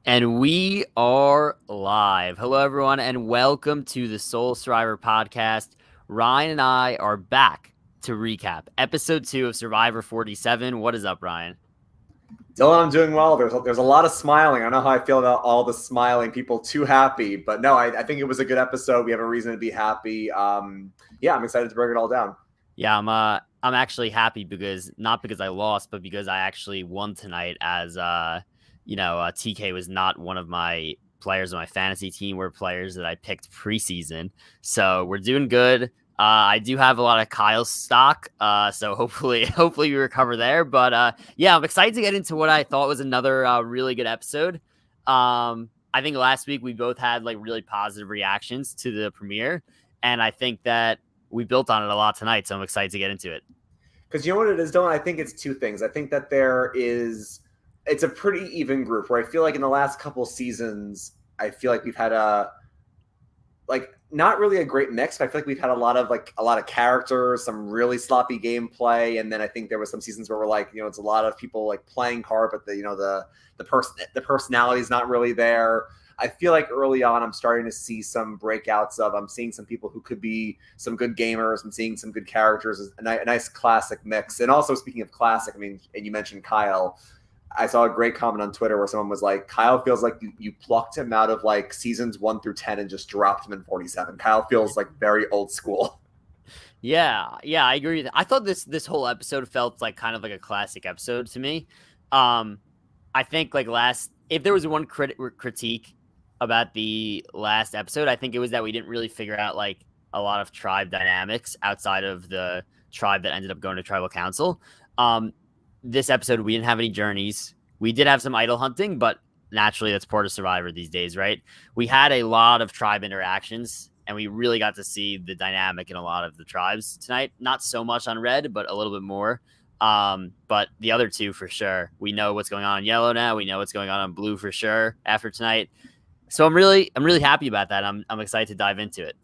And we are live. Hello, everyone, and welcome to the Soul Survivor podcast. Ryan and I are back to recap episode 2 of Survivor 47. What is up, Ryan? Dylan, I'm doing well. There's a lot of smiling. I don't know how I feel about all the smiling people. Too happy, but no, I think it was a good episode. We have a reason to be happy. Yeah, I'm excited to break it all down. Yeah, I'm actually happy because not because I lost, but because I actually won tonight. As TK was not one of my players on my fantasy team. Were players that I picked preseason, so we're doing good. I do have a lot of Kyle's stock, so hopefully we recover there. But yeah, I'm excited to get into what I thought was another really good episode. I think last week we both had like really positive reactions to the premiere, and I think that we built on it a lot tonight, so I'm excited to get into it. Because you know what it is, Dylan? I think it's two things. I think that it's a pretty even group where I feel like in the last couple seasons, I feel like we've had not really a great mix, but I feel like we've had a lot of characters, some really sloppy gameplay, and then I think there was some seasons where we're like, it's a lot of people like playing hard, but the personality is not really there. I feel like early on, I'm starting to see some breakouts I'm seeing some people who could be some good gamers. I'm seeing some good characters, a nice classic mix. And also, speaking of classic, I mean, and you mentioned Kyle. I saw a great comment on Twitter where someone was like, Kyle feels like you plucked him out of like seasons 1 through 10 and just dropped him in 47. Kyle feels like very old school. Yeah, I agree. I thought this whole episode felt like kind of like a classic episode to me. I think like if there was one critique about the last episode, I think it was that we didn't really figure out like a lot of tribe dynamics outside of the tribe that ended up going to tribal council. This episode, we didn't have any journeys. We did have some idol hunting, but naturally that's part of Survivor these days, right? We had a lot of tribe interactions, and we really got to see the dynamic in a lot of the tribes tonight. Not so much on red, but a little bit more. But the other two for sure. We know what's going on in yellow now. We know what's going on in blue for sure after tonight. So I'm really happy about that. I'm excited to dive into it.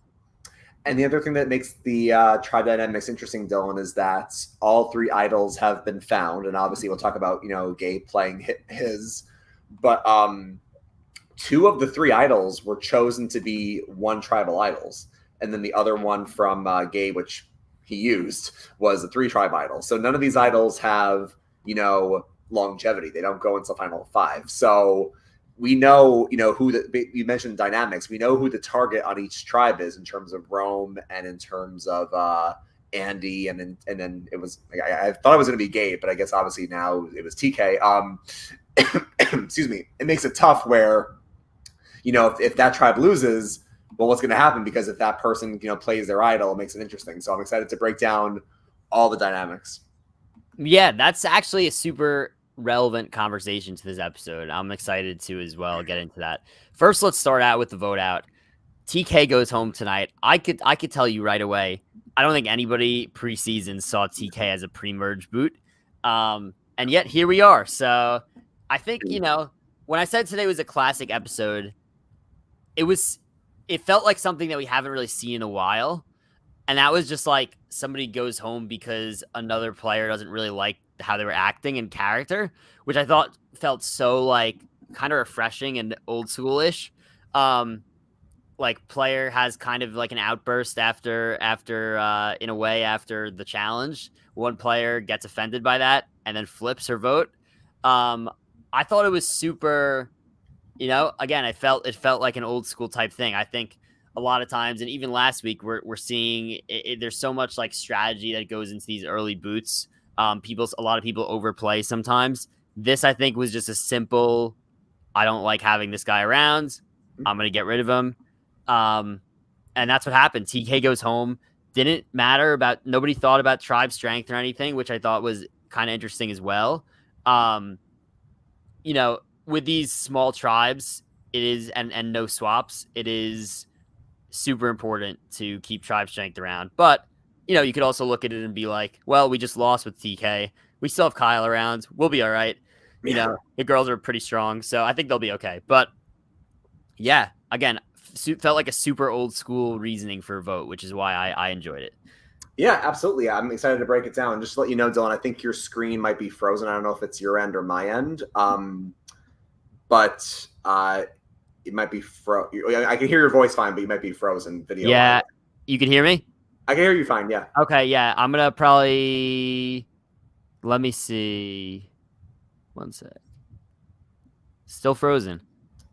And the other thing that makes the tribe dynamics interesting, Dylan, is that all three idols have been found, and obviously we'll talk about Gabe playing his, but two of the three idols were chosen to be one tribal idols, and then the other one from Gabe, which he used, was a 3 tribe idol. So none of these idols have longevity. They don't go into the final 5. So we know, you mentioned dynamics. We know who the target on each tribe is in terms of Rome and in terms of Andy, and then it was. I thought it was going to be Gabe, but I guess obviously now it was TK. Excuse me. It makes it tough where, if that tribe loses, well, what's going to happen? Because if that person plays their idol, it makes it interesting. So I'm excited to break down all the dynamics. Yeah, that's actually a super relevant conversation to this episode. I'm excited to as well get into that. First, let's start out with the vote out. TK goes home tonight. I could tell you right away. I don't think anybody preseason saw TK as a pre-merge boot. And yet here we are. So I think, when I said today was a classic episode, it felt like something that we haven't really seen in a while. And that was just like somebody goes home because another player doesn't really like how they were acting in character, which I thought felt so like kind of refreshing and old schoolish. Like player has kind of like an outburst after in a way after the challenge. One player gets offended by that and then flips her vote. I thought it was super, again, it felt like an old school type thing. I think a lot of times, and even last week, we're seeing there's so much like strategy that goes into these early boots. A lot of people overplay sometimes. This, I think, was just a simple, I don't like having this guy around. I'm going to get rid of him. And that's what happened. TK goes home. Didn't matter nobody thought about tribe strength or anything, which I thought was kind of interesting as well. With these small tribes, it is, and no swaps, it is super important to keep tribe strength around. But, you could also look at it and be like, well, we just lost with TK. We still have Kyle around. We'll be all right. The girls are pretty strong, so I think they'll be okay. But yeah, again, felt like a super old school reasoning for a vote, which is why I enjoyed it. Yeah, absolutely. I'm excited to break it down. Just to let you know, Dylan, I think your screen might be frozen. I don't know if it's your end or my end. but it might be I can hear your voice fine, but you might be frozen video. Yeah, you can hear me? I can hear you fine, yeah. Okay, yeah. I'm gonna probably let me see. One sec. Still frozen.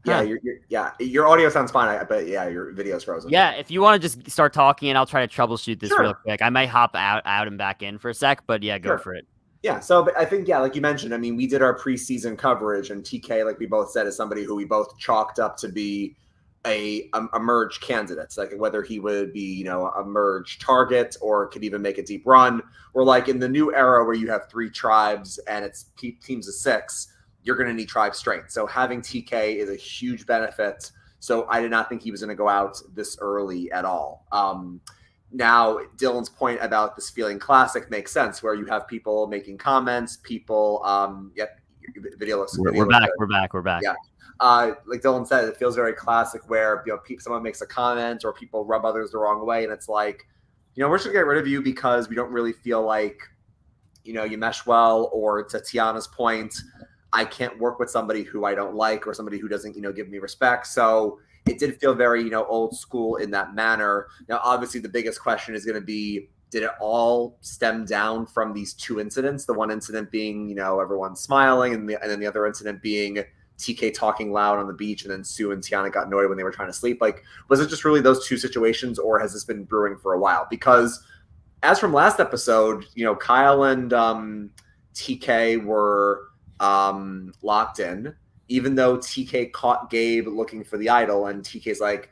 Yeah, Huh. your audio sounds fine, but yeah, your video's frozen. Yeah, if you want to just start talking and I'll try to troubleshoot this Sure. real quick. I might hop out and back in for a sec, but yeah, go Sure. for it. Yeah, so but I think, yeah, like you mentioned, I mean, we did our preseason coverage, and TK, like we both said, is somebody who we both chalked up to be a merge candidate, like whether he would be, you know, a merge target or could even make a deep run. Or like in the new era where you have 3 tribes and it's teams of 6, you're going to need tribe strength. So having TK is a huge benefit. So I did not think he was going to go out this early at all. Now, Dylan's point about this feeling classic makes sense, where you have people making comments, people, video looks. We're back. We're back. Yeah. Like Dylan said, it feels very classic where, you know, someone makes a comment or people rub others the wrong way. And it's like, you know, we're just gonna get rid of you because we don't really feel like, you know, you mesh well, or to Tiana's point, I can't work with somebody who I don't like or somebody who doesn't, you know, give me respect. So it did feel very, you know, old school in that manner. Now, obviously, the biggest question is going to be, did it all stem down from these 2 incidents? The one incident being, you know, everyone smiling, and then the other incident being TK talking loud on the beach, and then Sue and Tiana got annoyed when they were trying to sleep. Like, was it just really those 2 situations, or has this been brewing for a while? Because as from last episode, you know, Kyle and TK were locked in, even though TK caught Gabe looking for the idol, and TK's like,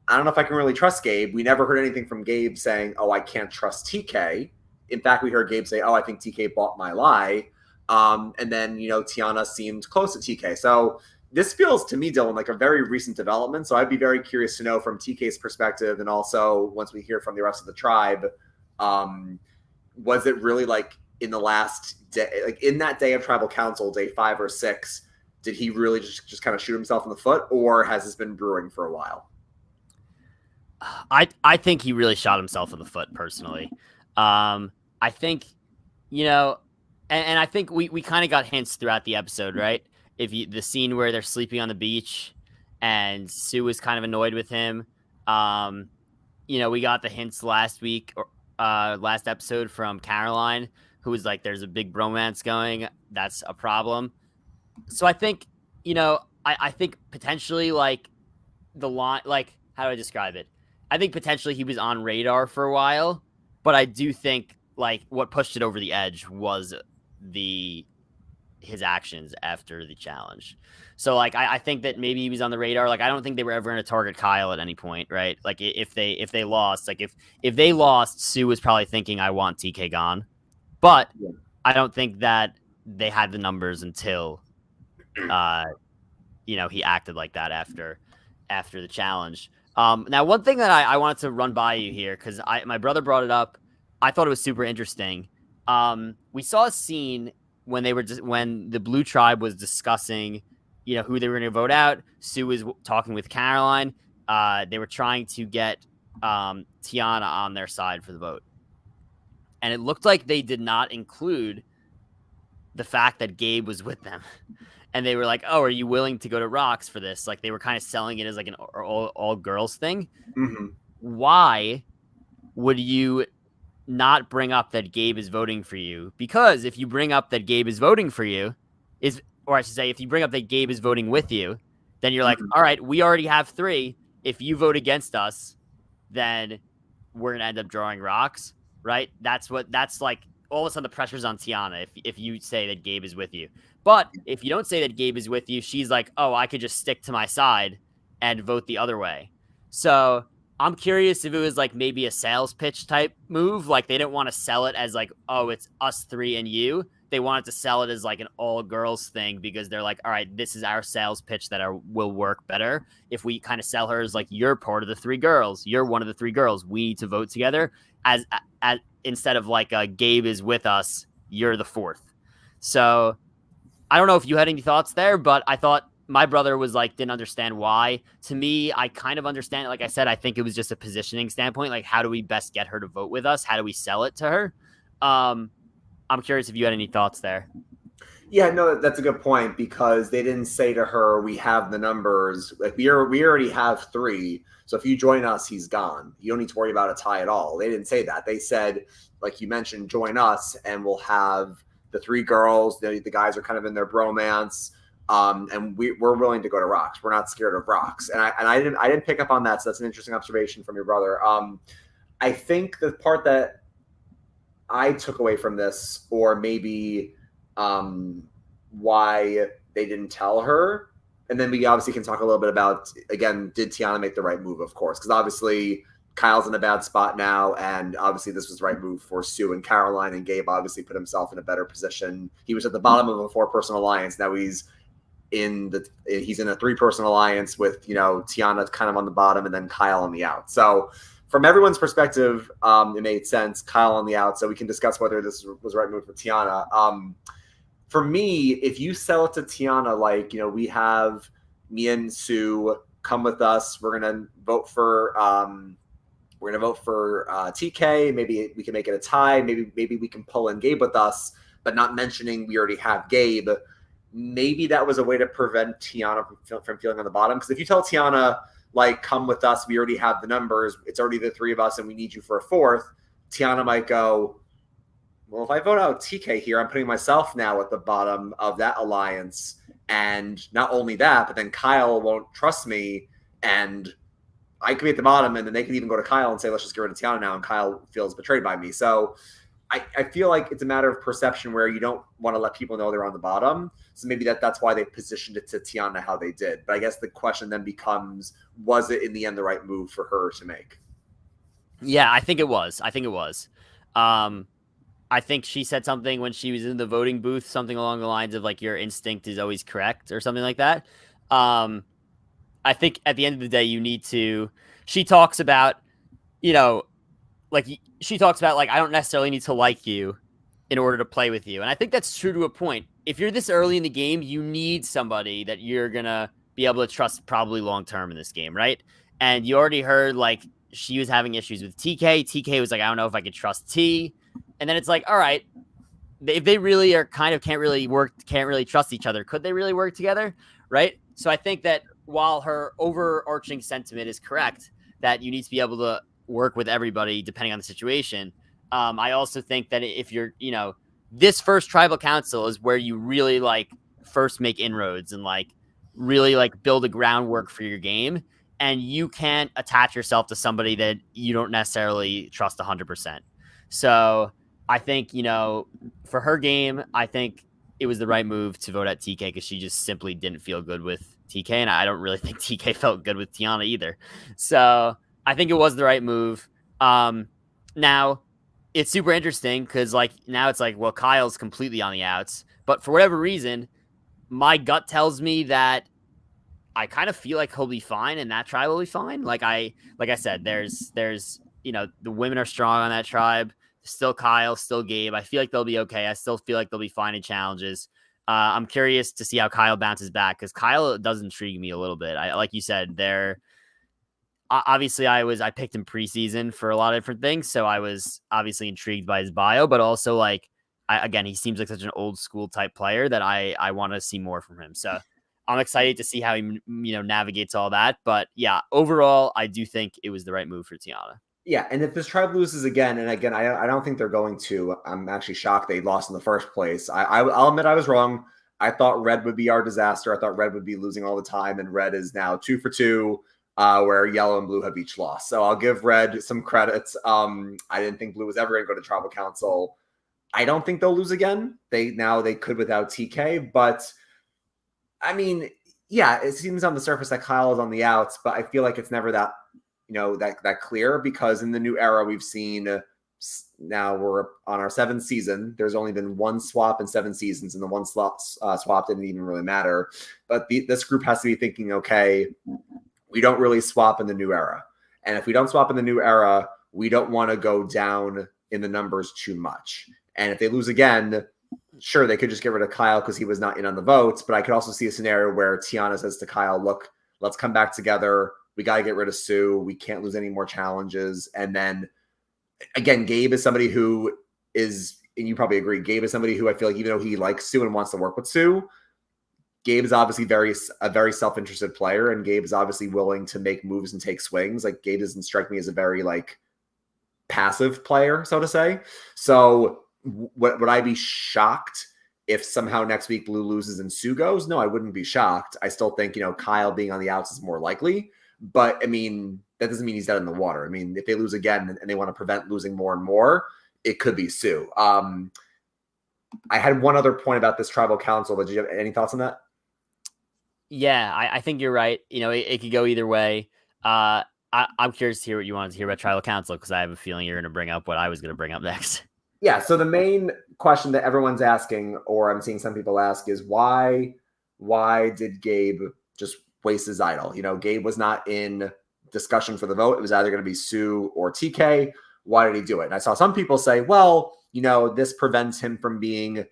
I don't know if I can really trust Gabe. We never heard anything from Gabe saying, oh, I can't trust TK. In fact, we heard Gabe say, oh, I think TK bought my lie. And then, you know, Tiana seemed close to TK. So this feels to me, Dylan, like a very recent development. So I'd be very curious to know from TK's perspective, and also once we hear from the rest of the tribe, was it really like in the last day, like in that day of tribal council, day 5 or 6, did he really just kind of shoot himself in the foot, or has this been brewing for a while? I think he really shot himself in the foot personally. I think, you know, and I think we kind of got hints throughout the episode, right? The scene where they're sleeping on the beach and Sue was kind of annoyed with him. You know, we got the hints last week or last episode from Caroline, who was like, there's a big bromance going. That's a problem. So I think, you know, I think potentially like the line, like, how do I describe it? I think potentially he was on radar for a while, but I do think like what pushed it over the edge was his actions after the challenge. So like, I think that maybe he was on the radar. Like, I don't think they were ever going to target Kyle at any point, right? Like if they lost, like if they lost, Sue was probably thinking, I want TK gone, but yeah. I don't think that they had the numbers until, you know, he acted like that after the challenge. Now, one thing that I wanted to run by you here, because my brother brought it up. I thought it was super interesting. We saw a scene when when the Blue Tribe was discussing, you know, who they were going to vote out. Sue was talking with Caroline. They were trying to get Tiana on their side for the vote. And it looked like they did not include the fact that Gabe was with them. And they were like, oh, are you willing to go to Rocks for this? Like, they were kind of selling it as like an all girls thing. Mm-hmm. Why would you not bring up that Gabe is voting for you? Because if you bring up that Gabe is voting for you, or I should say, if you bring up that Gabe is voting with you, then you're like, all right, we already have 3. If you vote against us, then we're going to end up drawing Rocks, right? That's like, all of a sudden the pressure's on Tiana if you say that Gabe is with you. But if you don't say that Gabe is with you, she's like, oh, I could just stick to my side and vote the other way. So I'm curious if it was like maybe a sales pitch type move. Like they didn't want to sell it as like, oh, it's us 3 and you. They wanted to sell it as like an all girls thing because they're like, all right, this is our sales pitch that will work better. If we kind of sell her as like, you're part of the 3 girls, you're one of the 3 girls, we need to vote together as instead of like Gabe is with us, you're the 4th. So I don't know if you had any thoughts there, but I thought my brother was like, didn't understand why. To me, I kind of understand it. Like I said, I think it was just a positioning standpoint. Like, how do we best get her to vote with us? How do we sell it to her? I'm curious if you had any thoughts there. Yeah, no, that's a good point because they didn't say to her, "We have the numbers. Like we already have three. So if you join us, he's gone. You don't need to worry about a tie at all." They didn't say that. They said, like you mentioned, join us, and we'll have the three girls. The guys are kind of in their bromance, and we're willing to go to rocks. We're not scared of rocks. And I didn't pick up on that. So that's an interesting observation from your brother. I think the part that I took away from this, or maybe why they didn't tell her. And then we obviously can talk a little bit about, again, did Tiana make the right move, of course? Because obviously Kyle's in a bad spot now, and obviously this was the right move for Sue and Caroline, and Gabe obviously put himself in a better position. He was at the bottom of a 4-person alliance. Now he's in a 3-person alliance with, Tiana kind of on the bottom and then Kyle on the out. So from everyone's perspective, it made sense. Kyle on the out, so we can discuss whether this was the right move for Tiana. For me, if you sell it to Tiana, like, we have me and Sue, come with us. We're gonna vote for TK. Maybe we can make it a tie. Maybe we can pull in Gabe with us, but not mentioning we already have Gabe. Maybe that was a way to prevent Tiana from feeling on the bottom. Because if you tell Tiana, like, come with us, we already have the numbers, it's already the three of us, and we need you for a fourth, Tiana might go, well, if I vote out TK here, I'm putting myself now at the bottom of that alliance. And not only that, but then Kyle won't trust me, and I could be at the bottom, and then they could even go to Kyle and say, let's just get rid of Tiana now, and Kyle feels betrayed by me. So I feel like it's a matter of perception where you don't want to let people know they're on the bottom. So maybe that's why they positioned it to Tiana how they did. But I guess the question then becomes, was it in the end the right move for her to make? Yeah, I think it was. I think she said something when she was in the voting booth, something along the lines of like, your instinct is always correct or something like that. I think at the end of the day, she talks about, I don't necessarily need to like you in order to play with you. And I think that's true to a point. If you're this early in the game, you need somebody that you're going to be able to trust probably long-term in this game, right? And you already heard, like, she was having issues with TK. TK was like, I don't know if I could trust T. And then it's like, all right, if they really are can't really trust each other, could they really work together? Right? So I think that while her overarching sentiment is correct, that you need to be able to work with everybody depending on the situation. I also think that if you're, this first tribal council is where you really first make inroads and really build a groundwork for your game. And you can't attach yourself to somebody that you don't necessarily trust 100%. So I think, for her game, I think it was the right move to vote at TK because she just simply didn't feel good with TK. And I don't really think TK felt good with Tiana either. So I think it was the right move. Now, it's super interesting because now it's well, Kyle's completely on the outs. But for whatever reason, my gut tells me that I kind of feel like he'll be fine and that tribe will be fine. Like I said, there's the women are strong on that tribe. Still Kyle, still Gabe. I feel like they'll be okay. I still feel like they'll be fine in challenges. I'm curious to see how Kyle bounces back because Kyle does intrigue me a little bit. Like you said, obviously I picked him preseason for a lot of different things, so I was obviously intrigued by his bio, but also again, he seems like such an old school type player that I want to see more from him. So I'm excited to see how he navigates all that. But yeah, overall, I do think it was the right move for Tiana. Yeah, and if this tribe loses again, and again, I don't think they're going to. I'm actually shocked they lost in the first place. I'll admit I was wrong. I thought Red would be our disaster. I thought Red would be losing all the time, and Red is now 2 for 2, where Yellow and Blue have each lost. So I'll give Red some credits. I didn't think Blue was ever going to go to Tribal Council. I don't think they'll lose again. They could without TK, but I mean, yeah, it seems on the surface that Kyle is on the outs, but I feel like it's never that that clear because in the new era we've seen now we're on our 7th season. There's only been one swap in 7 seasons, and the one swap didn't even really matter. But this group has to be thinking, okay, we don't really swap in the new era, and if we don't swap in the new era, we don't want to go down in the numbers too much. And if they lose again, sure, they could just get rid of Kyle because he was not in on the votes. But I could also see a scenario where Tiana says to Kyle, look, let's come back together. We got to get rid of Sue. We can't lose any more challenges. And then, again, Gabe is somebody who is and you probably agree, Gabe is somebody who I feel like even though he likes Sue and wants to work with Sue, Gabe is obviously a very self-interested player, and Gabe is obviously willing to make moves and take swings. Like Gabe doesn't strike me as a very like passive player, so to say. So would I be shocked if somehow next week Blue loses and Sue goes? No, I wouldn't be shocked. I still think, Kyle being on the outs is more likely. But, I mean, that doesn't mean he's dead in the water. I mean, if they lose again and they want to prevent losing more and more, it could be Sue. I had one other point about this tribal council, but did you have any thoughts on that? Yeah, I think you're right. It could go either way. I'm curious to hear what you wanted to hear about tribal council, because I have a feeling you're going to bring up what I was going to bring up next. Yeah, so the main question that everyone's asking, or I'm seeing some people ask, is why did Gabe just waste his idol? Gabe was not in discussion for the vote. It was either going to be Sue or TK. Why did he do it? And I saw some people say, well, this prevents him from being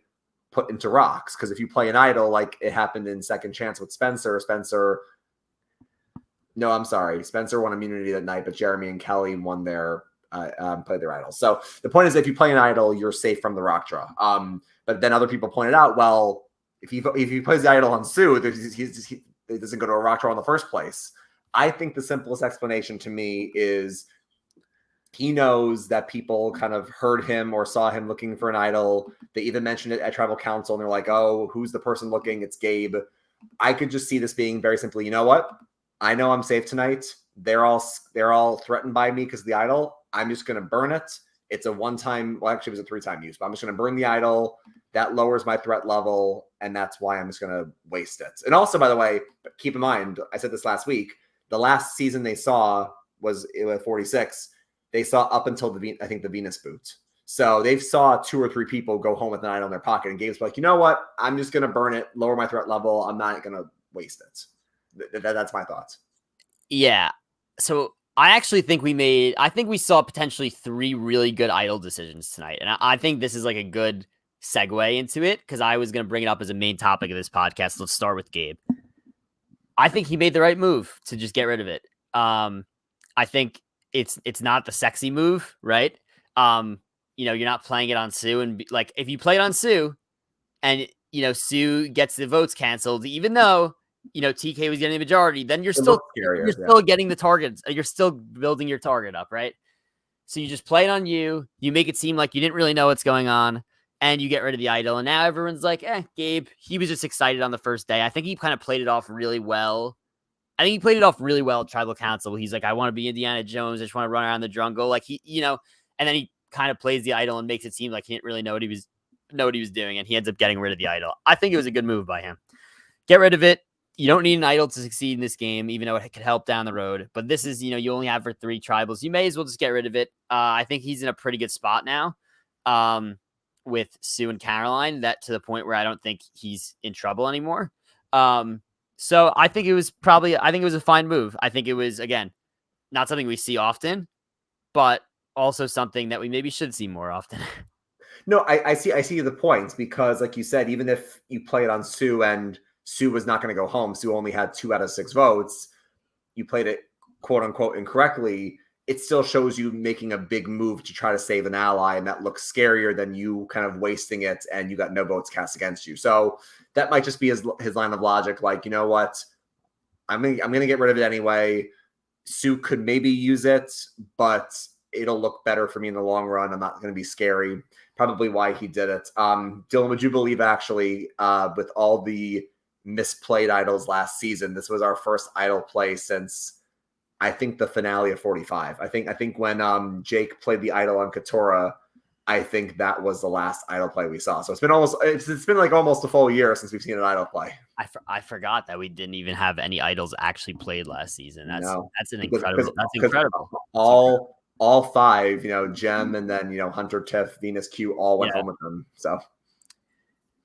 put into rocks, because if you play an idol like it happened in Second Chance with Spencer won immunity that night, but Jeremy and Kelly won their played their idol. So the point is, if you play an idol, you're safe from the rock draw. But then other people pointed out, well, if he plays the idol on Sue, he doesn't go to a rock draw in the first place. I think the simplest explanation to me is he knows that people kind of heard him or saw him looking for an idol. They even mentioned it at Tribal Council, and they're like, oh, who's the person looking? It's Gabe. I could just see this being very simply, you know what? I know I'm safe tonight. They're all threatened by me because of the idol. I'm just going to burn it. It's a one-time, well, actually it was a 3-time use, but I'm just going to burn the idol. That lowers my threat level, and that's why I'm just going to waste it. And also, by the way, keep in mind, I said this last week, the last season they saw was 46. They saw up until the Venus boot. So they saw 2 or 3 people go home with an idol in their pocket, and Gabe's like, you know what? I'm just going to burn it, lower my threat level. I'm not going to waste it. That's my thoughts. Yeah. So I actually think we saw potentially 3 really good idol decisions tonight. And I think this is like a good segue into it, because I was going to bring it up as a main topic of this podcast. Let's start with Gabe. I think he made the right move to just get rid of it. I think it's not the sexy move, right? You're not playing it on Sue, and like if you play it on Sue and Sue gets the votes canceled, even though TK was getting the majority, then you're still getting the targets. You're still building your target up, right? So you just play it on you. You make it seem like you didn't really know what's going on, and you get rid of the idol. And now everyone's like, Gabe, he was just excited on the first day. I think he kind of played it off really well. At Tribal Council. He's like, I want to be Indiana Jones. I just want to run around the jungle. Like and then he kind of plays the idol and makes it seem like he didn't really know what he was doing. And he ends up getting rid of the idol. I think it was a good move by him. Get rid of it. You don't need an idol to succeed in this game, even though it could help down the road. But this is, you only have for 3 tribals. You may as well just get rid of it. I think he's in a pretty good spot now with Sue and Caroline, that to the point where I don't think he's in trouble anymore. So I think it was a fine move. I think it was, again, not something we see often, but also something that we maybe should see more often. No, I see the points, because like you said, even if you play it on Sue and Sue was not going to go home, Sue only had 2 out of 6 votes, you played it quote unquote incorrectly, it still shows you making a big move to try to save an ally, and that looks scarier than you kind of wasting it and you got no votes cast against you. So that might just be his line of logic. Like, you know what? I'm gonna get rid of it anyway. Sue could maybe use it, but it'll look better for me in the long run. I'm not going to be scary. Probably why he did it. Dylan, would you believe actually, with all the misplayed idols last season, this was our first idol play since I think the finale of 45. I think when Jake played the idol on Katora, I think that was the last idol play we saw. So it's been like almost a full year since we've seen an idol play. I forgot that we didn't even have any idols actually played last season. That's incredible. All 5, Gem, and then Hunter, Tiff, Venus, Q, all went home with them. So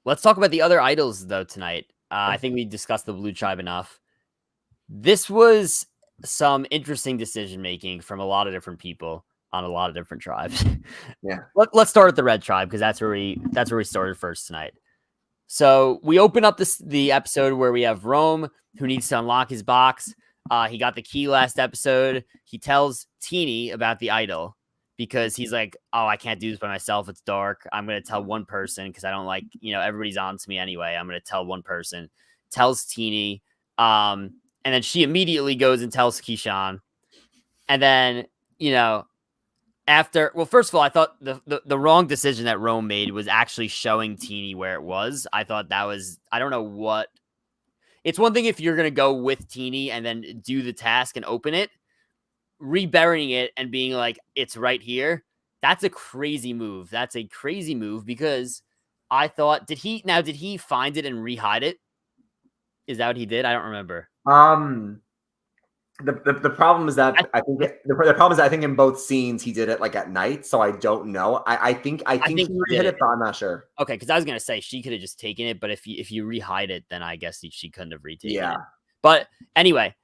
let's talk about the other idols though tonight. I think we discussed the Blue Tribe enough. This was some interesting decision making from a lot of different people on a lot of different tribes. Yeah. Let's start with the Red Tribe, because that's where we started first tonight. So we open up the episode where we have Rome, who needs to unlock his box. He got the key last episode. He tells Teeny about the idol because he's like, oh, I can't do this by myself. It's dark. I'm going to tell one person because I don't like, everybody's on to me anyway. I'm going to tell one person. Tells Teeny. And then she immediately goes and tells Keyshawn. And then, first of all, I thought the wrong decision that Rome made was actually showing Teeny where it was. I thought that was, I don't know what. It's one thing if you're going to go with Teeny and then do the task and open it. Reburying it and being like, it's right here. That's a crazy move. That's a crazy move because I thought, did he find it and rehide it? Is that what he did? I don't remember. The problem is that the problem is I think in both scenes he did it like at night, so I don't know. I think he hit it, but I'm not sure. Okay, because I was gonna say she could have just taken it, but if you rehide it, then I guess she couldn't have retaken it. But anyway,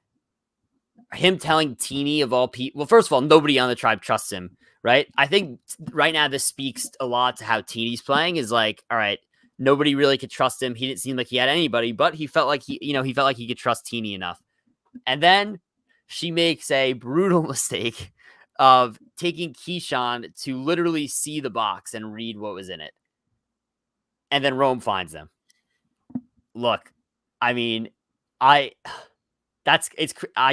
him telling Teeny of all people. Well, first of all, nobody on the tribe trusts him, right? I think right now this speaks a lot to how Teeny's playing. Is like, all right, nobody really could trust him. He didn't seem like he had anybody, but he felt like he felt like he could trust Teeny enough. And then she makes a brutal mistake of taking Keyshawn to literally see the box and read what was in it. And then Rome finds them. Look, I mean, I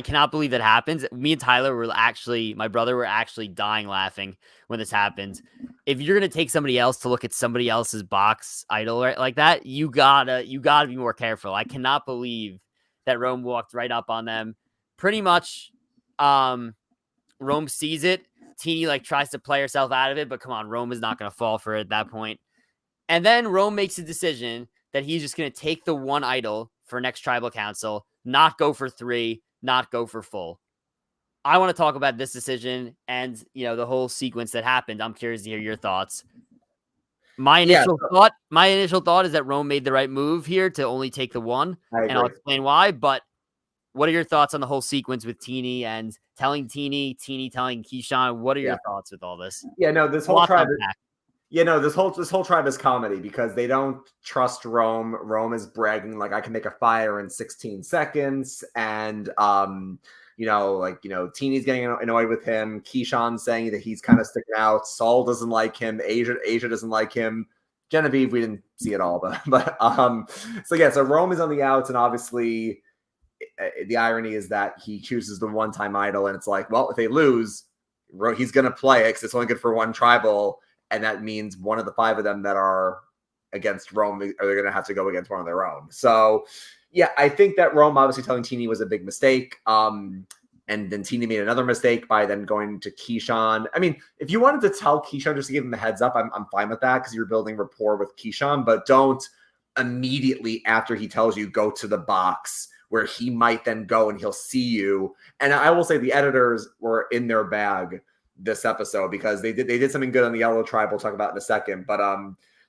cannot believe that happens. Me and Tyler my brother were actually dying laughing when this happened. If you're going to take somebody else to look at somebody else's box idol like that, you gotta be more careful. I cannot believe that Rome walked right up on them. Pretty much, Rome sees it. Teeny tries to play herself out of it, but come on, Rome is not going to fall for it at that point. And then Rome makes a decision that he's just going to take the one idol for next tribal council, not go for 3, not go for full. I want to talk about this decision and, the whole sequence that happened. I'm curious to hear your thoughts. My initial thought is that Rome made the right move here to only take the one, and I'll explain why. But what are your thoughts on the whole sequence with Teeny and telling Teeny telling Keyshawn? What are your thoughts with all this? Yeah, no, this whole tribe. This whole tribe is comedy because they don't trust Rome. Rome is bragging like I can make a fire in 16 seconds, and Teeny's getting annoyed with him. Keyshawn saying that he's kind of sticking out. Saul doesn't like him. Asia doesn't like him. Genevieve, we didn't see it all, but so Rome is on the outs, and obviously the irony is that he chooses the one-time idol, and it's like, well, if they lose, he's going to play it because it's only good for one tribal, and that means one of the 5 of them that are against Rome are going to have to go against one of their own. So, yeah, I think that Rome obviously telling Teeny was a big mistake. And then Teeny made another mistake by then going to Keyshawn. I mean, if you wanted to tell Keyshawn just to give him a heads up, I'm fine with that because you're building rapport with Keyshawn, but don't immediately after he tells you go to the box where he might then go and he'll see you. And I will say the editors were in their bag this episode because they did something good on the Yellow Tribe. We'll talk about in a second. But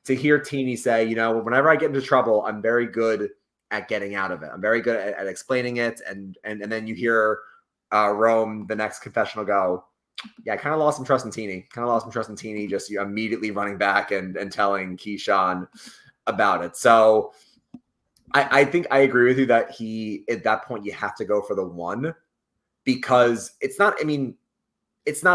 to hear Teeny say, whenever I get into trouble, I'm very good at getting out of it. I'm very good at explaining it. And then you hear Rome, the next confessional, go, yeah, I kind of lost some trust in Teeny. Just immediately running back and telling Keyshawn about it. So I think I agree with you that at that point you have to go for the one because it's not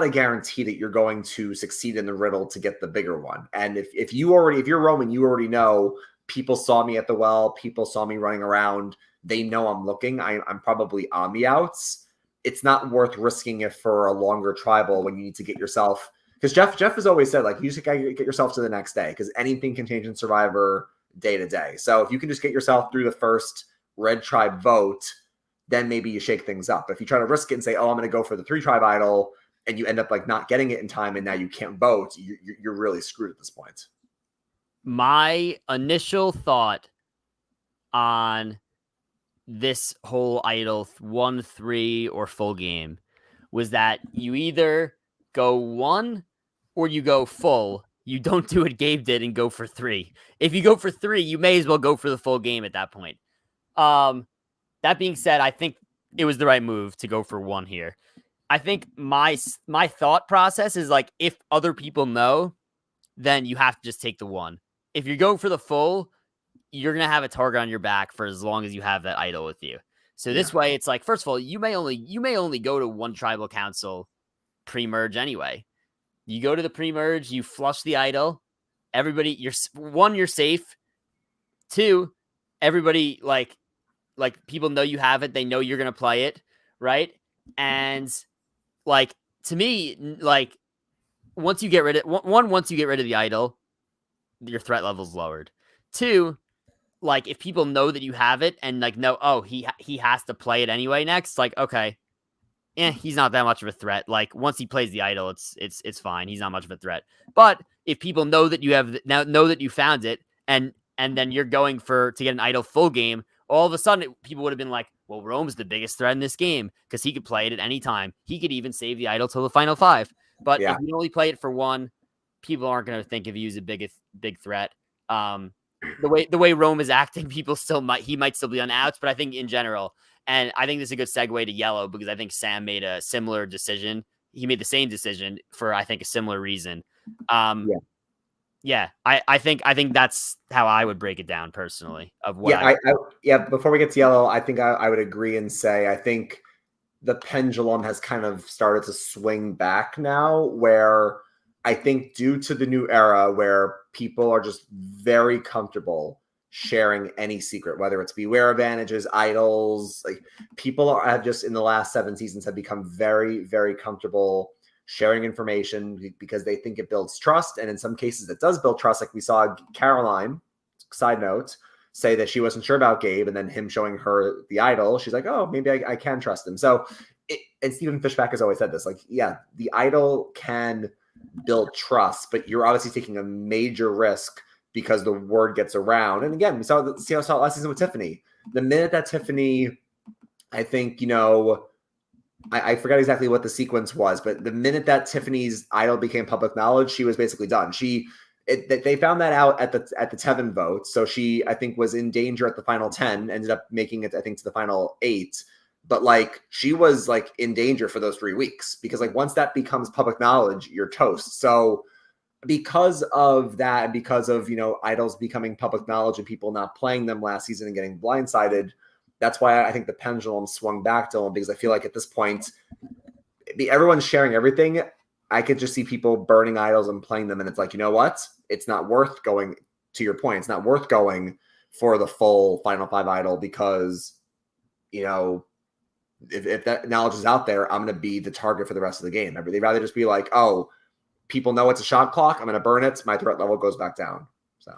a guarantee that you're going to succeed in the riddle to get the bigger one. And if you're Roman, you already know people saw me at the well, people saw me running around. They know I'm looking. I'm probably on the outs. It's not worth risking it for a longer tribal when you need to get yourself. Because Jeff has always said, you just got to get yourself to the next day because anything can change in Survivor day to day. So if you can just get yourself through the first red tribe vote, then maybe you shake things up. If you try to risk it and say, oh, I'm going to go for the 3 tribe idol, and you end up not getting it in time and now you can't vote, you're really screwed at this point. My initial thought on this whole idol 1, 3 or full game was that you either go 1 or you go full. You don't do what Gabe did and go for 3. If you go for 3, you may as well go for the full game at that point. That being said, I think it was the right move to go for 1 here. I think my thought process is if other people know, then you have to just take the 1. If you're going for the full, you're going to have a target on your back for as long as you have that idol with you. So this way, it's first of all, you may only go to one tribal council pre-merge anyway. You go to the pre-merge, you flush the idol. Everybody, you're safe. 2, everybody like people know you have it. They know you're gonna play it, right? And like to me, like once you get rid of once you get rid of the idol, your threat level's lowered. 2, like if people know that you have it and like know, oh, he has to play it anyway next, like okay, he's not that much of a threat. Like once he plays the idol, it's fine. He's not much of a threat. But if people know that you have now know that you found it, and then you're going to get an idol full game, all of a sudden people would have been like, well, Rome's the biggest threat in this game because he could play it at any time. He could even save the idol till the final 5. But if you only play it for 1, people aren't going to think of you as a big threat. The way Rome is acting, people he might still be on outs, but I think in general. And I think this is a good segue to yellow because I think Sam made a similar decision. He made the same decision for, I think, a similar reason. I think that's how I would break it down personally. Of what before we get to yellow, I think I would agree and say I think the pendulum has kind of started to swing back now, where I think due to the new era where people are just very comfortable sharing any secret, whether it's beware advantages, idols, like people have just in the last 7 seasons have become very, very comfortable sharing information because they think it builds trust. And in some cases it does build trust. Like we saw Caroline, side note, say that she wasn't sure about Gabe, and then him showing her the idol, she's like, oh, maybe I can trust him. So and Stephen Fishback has always said this, like, yeah, the idol can build trust, but you're obviously taking a major risk because the word gets around. And again, we saw it last season with Tiffany. The minute that Tiffany, I think, I forgot exactly what the sequence was, but the minute that Tiffany's idol became public knowledge, she was basically done. They found that out at the Tevin vote. So she, I think, was in danger at the final 10, ended up making it, I think, to the final 8. But like she was like in danger for those 3 weeks because like once that becomes public knowledge, you're toast. So because of that, and because of, idols becoming public knowledge and people not playing them last season and getting blindsided, that's why I think the pendulum swung back to him, because I feel like at this point, everyone's sharing everything. I could just see people burning idols and playing them. And it's like, you know what? It's not worth going, to your point, it's not worth going for the full final 5 idol because, if that knowledge is out there, I'm going to be the target for the rest of the game. They'd rather just be like, oh, people know it's a shot clock, I'm going to burn it, my threat level goes back down. So,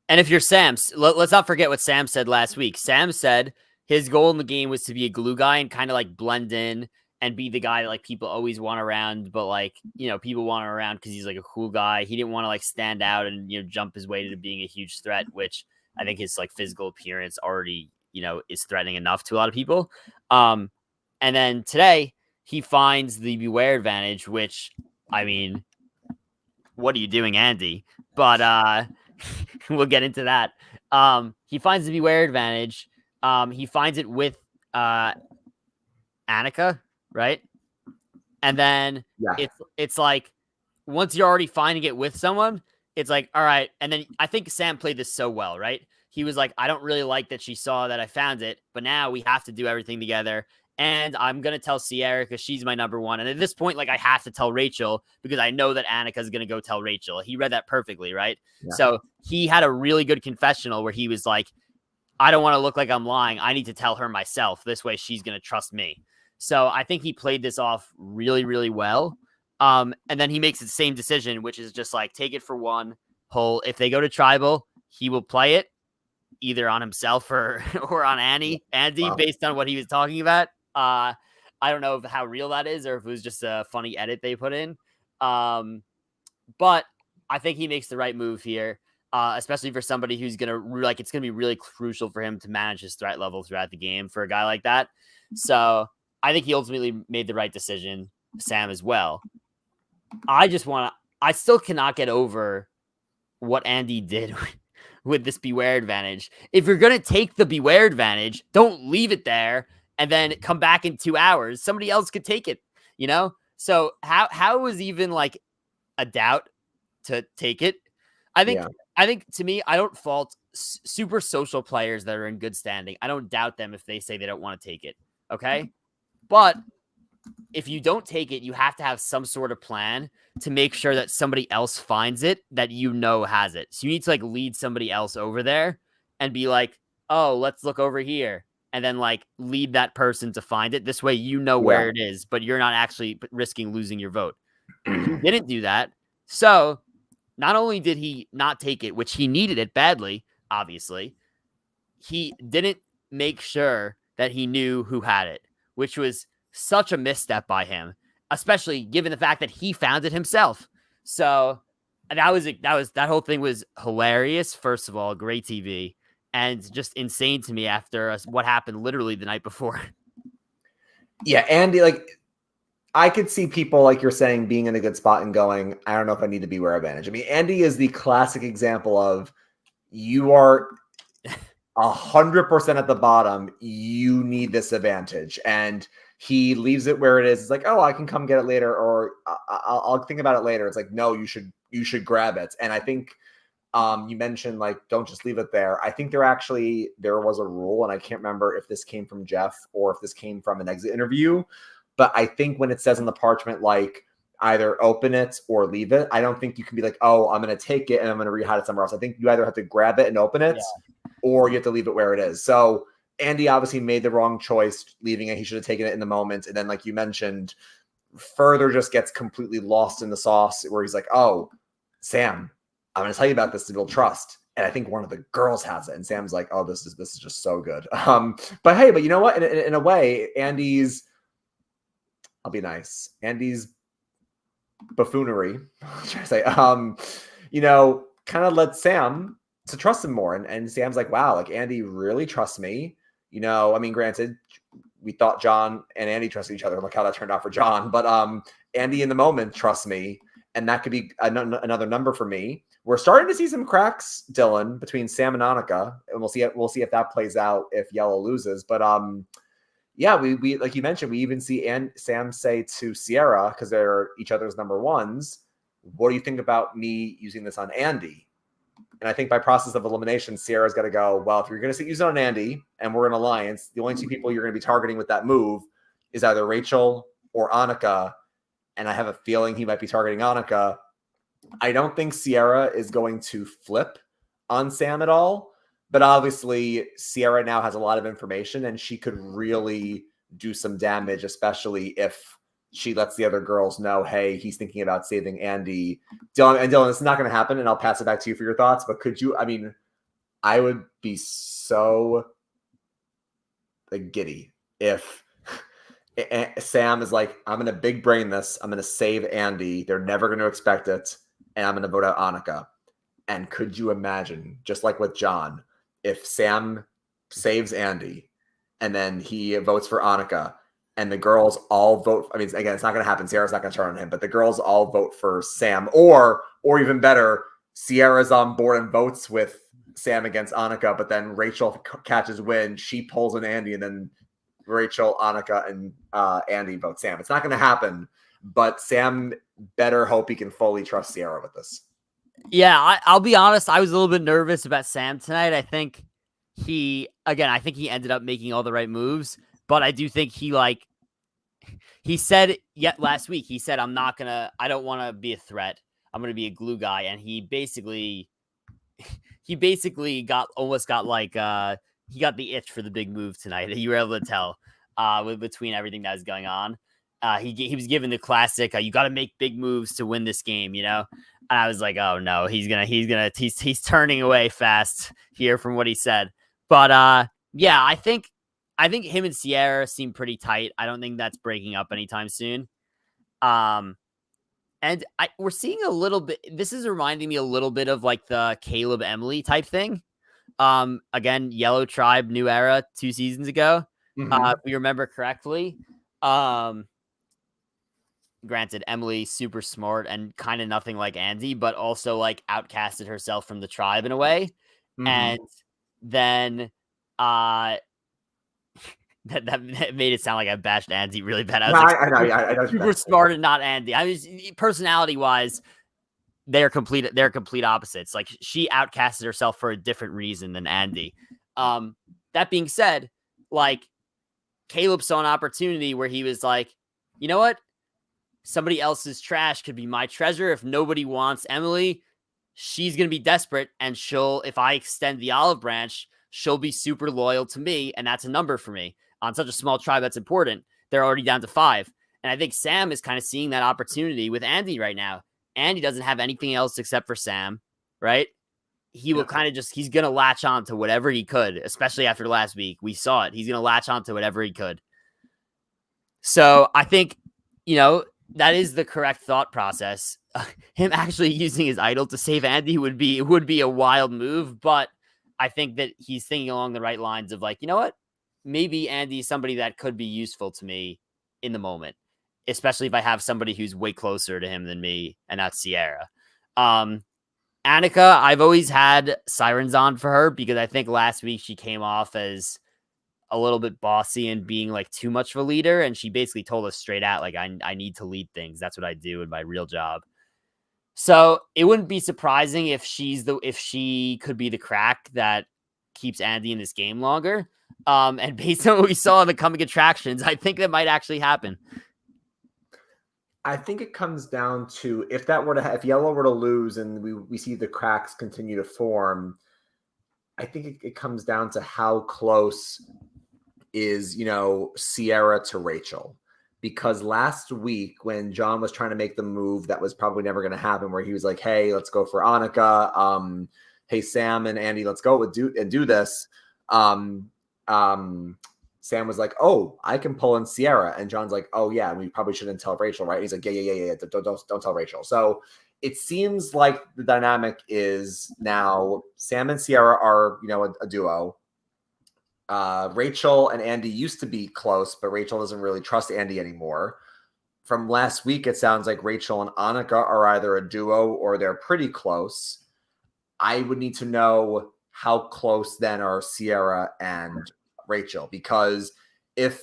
and if you're Sam, let's not forget what Sam said last week. Sam said his goal in the game was to be a glue guy and kind of like blend in and be the guy that like people always want around, but like, people want him around because he's like a cool guy. He didn't want to like stand out and, jump his way to being a huge threat, which I think his like physical appearance already, is threatening enough to a lot of people. And then today he finds the beware advantage, which, I mean, what are you doing, Andy? But we'll get into that. He finds the beware advantage. He finds it with Annika, right? And then it's like once you're already finding it with someone, it's like, all right. And then I think Sam played this so well, right? He was like, I don't really like that she saw that I found it, but now we have to do everything together. And I'm going to tell Sierra because she's my number 1. And at this point, like I have to tell Rachel because I know that Annika's going to go tell Rachel. He read that perfectly, right? Yeah. So he had a really good confessional where he was like, I don't want to look like I'm lying. I need to tell her myself. This way she's going to trust me. So I think he played this off really, really well. And then he makes the same decision, which is just like, take it for 1 hole. If they go to tribal, he will play it either on himself or on Andy, wow, based on what he was talking about. I don't know how real that is or if it was just a funny edit they put in. But I think he makes the right move here, especially for somebody who's going to it's going to be really crucial for him to manage his threat level throughout the game for a guy like that. So I think he ultimately made the right decision, Sam as well. I still cannot get over what Andy did with this beware advantage. If you're going to take the beware advantage, don't leave it there and then come back in 2 hours. Somebody else could take it, So how was even like a doubt to take it? I think to me, I don't fault super social players that are in good standing. I don't doubt them if they say they don't want to take it. Okay. But if you don't take it, you have to have some sort of plan to make sure that somebody else finds it that has it. So you need to like lead somebody else over there and be like, oh, let's look over here. And then like lead that person to find it. This way you know Yeah. where it is, but you're not actually risking losing your vote. He didn't do that. So not only did he not take it, which he needed it badly, obviously, he didn't make sure that he knew who had it, which was such a misstep by him, especially given the fact that he found it himself. So that whole thing was hilarious. First of all, great TV, and just insane to me after what happened literally the night before. Yeah, Andy, like I could see people like you're saying being in a good spot and going, I don't know if I need to be where advantage. I mean, Andy is the classic example of you are 100% at the bottom. You need this advantage, and he leaves it where it is. It's like, oh, I can come get it later, or I'll think about it later. It's like, no, you should grab it. And I think you mentioned like don't just leave it there. I think there was a rule, and I can't remember if this came from Jeff or if this came from an exit interview. But I think when it says on the parchment, like either open it or leave it, I don't think you can be like, oh, I'm going to take it and I'm going to rehide it somewhere else. I think you either have to grab it and open it, or you have to leave it where it is. So Andy obviously made the wrong choice leaving it. He should have taken it in the moment. And then, like you mentioned, further just gets completely lost in the sauce where he's like, oh, Sam, I'm going to tell you about this to build trust. And I think one of the girls has it. And Sam's like, oh, this is just so good. But hey, but you know what? In a way, I'll be nice. Andy's buffoonery, trying to say, kind of led Sam to trust him more. And Sam's like, wow, like Andy really trusts me. I mean, granted, we thought John and Andy trusted each other. Look how that turned out for John. But Andy in the moment trusts me. And that could be another number for me. We're starting to see some cracks, Dylan, between Sam and Annika. And we'll see if that plays out if Yellow loses. But yeah, we like you mentioned, we even see Sam say to Sierra, because they're each other's number ones, what do you think about me using this on Andy? And I think by process of elimination, Sierra's got to go, well, if you're going to use it on Andy and we're an alliance, the only two people you're going to be targeting with that move is either Rachel or Annika. And I have a feeling he might be targeting Annika. I don't think Sierra is going to flip on Sam at all. But obviously, Sierra now has a lot of information, and she could really do some damage, especially if she lets the other girls know, hey, he's thinking about saving Andy. Dylan, this is not going to happen, and I'll pass it back to you for your thoughts. But I would be so giddy if Sam is like, I'm going to big brain this. I'm going to save Andy. They're never going to expect it, and I'm going to vote out Annika. And could you imagine, just like with John, if Sam saves Andy and then he votes for Annika and the girls all vote, I mean, again, it's not going to happen. Sierra's not going to turn on him, but the girls all vote for Sam, or even better, Sierra's on board and votes with Sam against Annika, but then Rachel catches wind. She pulls in Andy, and then Rachel, Annika, and Andy vote Sam. It's not going to happen, but Sam better hope he can fully trust Sierra with this. Yeah, I'll be honest. I was a little bit nervous about Sam tonight. I think he ended up making all the right moves, but I do think he said last week, he said, I don't want to be a threat. I'm going to be a glue guy. And he basically got he got the itch for the big move tonight. You were able to tell between everything that was going on. He was given the classic, you got to make big moves to win this game, And I was like, oh no, he's turning away fast here from what he said. But yeah, I think him and Sierra seem pretty tight. I don't think that's breaking up anytime soon. And we're seeing a little bit, this is reminding me a little bit of like the Caleb Emily type thing. Again, Yellow Tribe, New Era 2 seasons ago. If we remember correctly. Granted, Emily super smart and kind of nothing like Andy, but also like outcasted herself from the tribe in a way. And then that made it sound like I bashed Andy really bad. I was I know super smart and not Andy. I mean, personality wise, they're complete opposites. Like she outcasted herself for a different reason than Andy. That being said, like Caleb saw an opportunity where he was like, you know what? Somebody else's trash could be my treasure. If nobody wants Emily, she's going to be desperate. And if I extend the olive branch, she'll be super loyal to me. And that's a number for me. On such a small tribe that's important, they're already down to 5. And I think Sam is kind of seeing that opportunity with Andy right now. Andy doesn't have anything else except for Sam, right? He will kind of he's going to latch on to whatever he could, especially after last week. We saw it. He's going to latch on to whatever he could. So I think, that is the correct thought process. Him actually using his idol to save Andy would be a wild move, but I think that he's thinking along the right lines of like, you know what? Maybe Andy is somebody that could be useful to me in the moment, especially if I have somebody who's way closer to him than me, and that's Sierra. Annika, I've always had sirens on for her because I think last week she came off as a little bit bossy and being like too much of a leader. And she basically told us straight out, like, I need to lead things. That's what I do in my real job. So it wouldn't be surprising if she could be the crack that keeps Andy in this game longer. And based on what we saw in the coming attractions, I think that might actually happen. I think it comes down to if Yellow were to lose and we see the cracks continue to form, I think it comes down to how close is, Sierra to Rachel. Because last week when John was trying to make the move that was probably never going to happen, where he was like, hey, let's go for Annika. Hey, Sam and Andy, let's go and do this. Sam was like, oh, I can pull in Sierra. And John's like, oh, yeah, we probably shouldn't tell Rachel, right? And he's like, yeah. Don't tell Rachel. So it seems like the dynamic is now Sam and Sierra are, a duo. Rachel and Andy used to be close, but Rachel doesn't really trust Andy anymore. From last week, it sounds like Rachel and Annika are either a duo or they're pretty close. I would need to know how close then are Sierra and Rachel, because if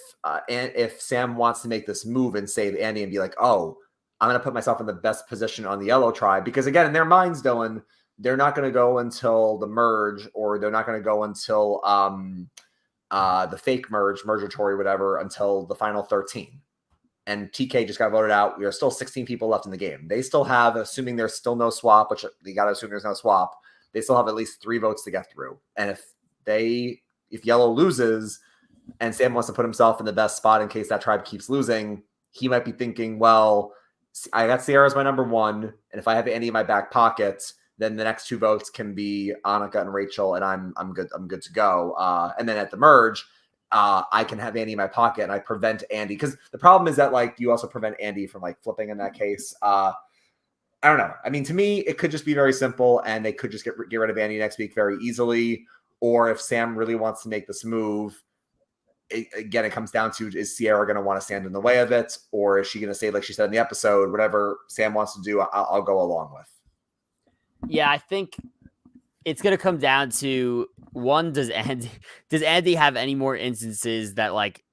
Sam wants to make this move and save Andy and be like, oh, I'm going to put myself in the best position on the Yellow tribe, because again, in their minds, Dylan, they're not going to go until the merge, or they're not going to go until the fake mergatory, whatever, until the final 13. And TK just got voted out. We are still 16 people left in the game. They still have, assuming there's still no swap, which they got to assume there's no swap, they still have at least 3 votes to get through. And if Yellow loses and Sam wants to put himself in the best spot in case that tribe keeps losing, he might be thinking, well, I got Sierra as my number 1, and if I have Andy in my back pocket, then the next 2 votes can be Annika and Rachel, and I'm good to go. And then at the merge, I can have Andy in my pocket, and I prevent Andy, because the problem is that like you also prevent Andy from like flipping in that case. I don't know. I mean, to me, it could just be very simple, and they could just get rid of Andy next week very easily. Or if Sam really wants to make this move, it comes down to, is Sierra going to want to stand in the way of it? Or is she going to say, like she said in the episode, whatever Sam wants to do, I'll go along with? Yeah, I think it's going to come down to, one, does Andy have any more instances that like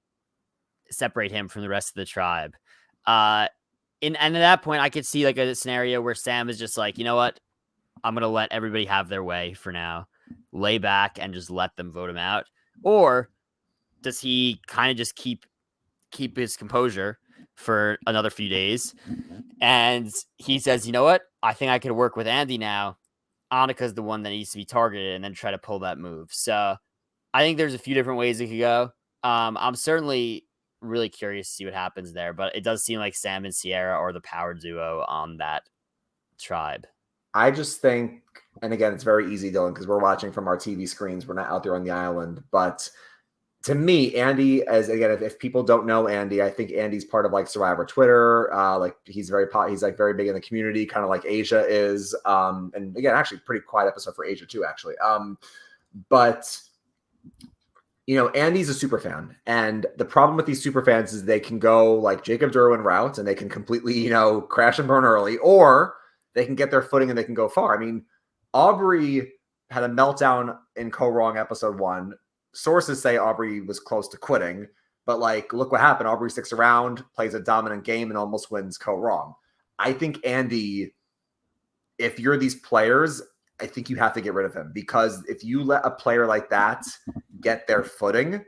separate him from the rest of the tribe? And at that point, I could see like a scenario where Sam is just like, you know what? I'm going to let everybody have their way for now. Lay back and just let them vote him out. Or does he kind of just keep his composure for another few days? And he says, you know what? I think I could work with Andy now. Annika's the one that needs to be targeted, and then try to pull that move. So I think there's a few different ways it could go. I'm certainly really curious to see what happens there, but it does seem like Sam and Sierra are the power duo on that tribe. I just think, and again, it's very easy, Dylan, because we're watching from our TV screens. We're not out there on the island. But to me, Andy, if people don't know Andy, I think Andy's part of like Survivor Twitter. Like he's he's like very big in the community, kind of like Asia is. And again, actually pretty quiet episode for Asia too, actually. But Andy's a super fan, and the problem with these super fans is they can go like Jacob Derwin route, and they can completely, crash and burn early, or they can get their footing and they can go far. I mean, Aubrey had a meltdown in Ko Wrong episode 1. Sources say Aubrey was close to quitting, but like, look what happened. Aubrey sticks around, plays a dominant game, and almost wins Ko Wrong. I think Andy, if you're these players, I think you have to get rid of him, because if you let a player like that get their footing,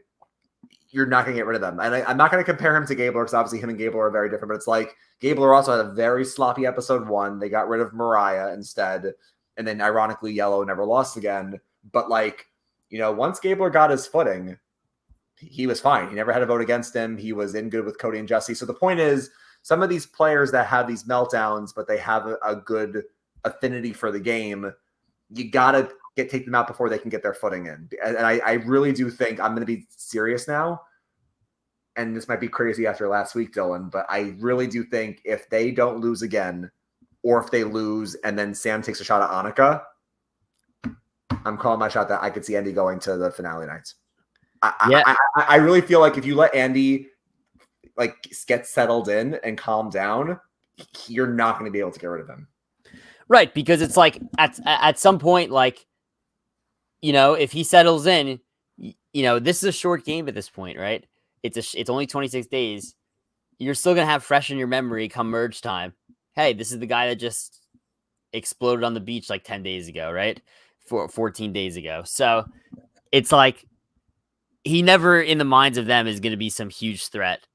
you're not going to get rid of them. And I'm not going to compare him to Gabler because obviously him and Gabler are very different. But it's like Gabler also had a very sloppy episode 1. They got rid of Mariah instead. And then ironically, Yellow never lost again. But like, once Gabler got his footing, he was fine. He never had a vote against him. He was in good with Cody and Jesse. So the point is, some of these players that have these meltdowns, but they have a good affinity for the game, you got to take them out before they can get their footing in. And I really do think, I'm going to be serious now, and this might be crazy after last week, Dylan, but I really do think if they don't lose again, or if they lose and then Sam takes a shot at Annika, I'm calling my shot that I could see Andy going to the finale nights. I really feel like if you let Andy like get settled in and calm down, you're not going to be able to get rid of him. Right, because it's like at some point, like, if he settles in, this is a short game at this point, right? It's only 26 days. You're still going to have fresh in your memory come merge time. Hey, this is the guy that just exploded on the beach like 10 days ago, right? 14 days ago. So it's like he never in the minds of them is going to be some huge threat.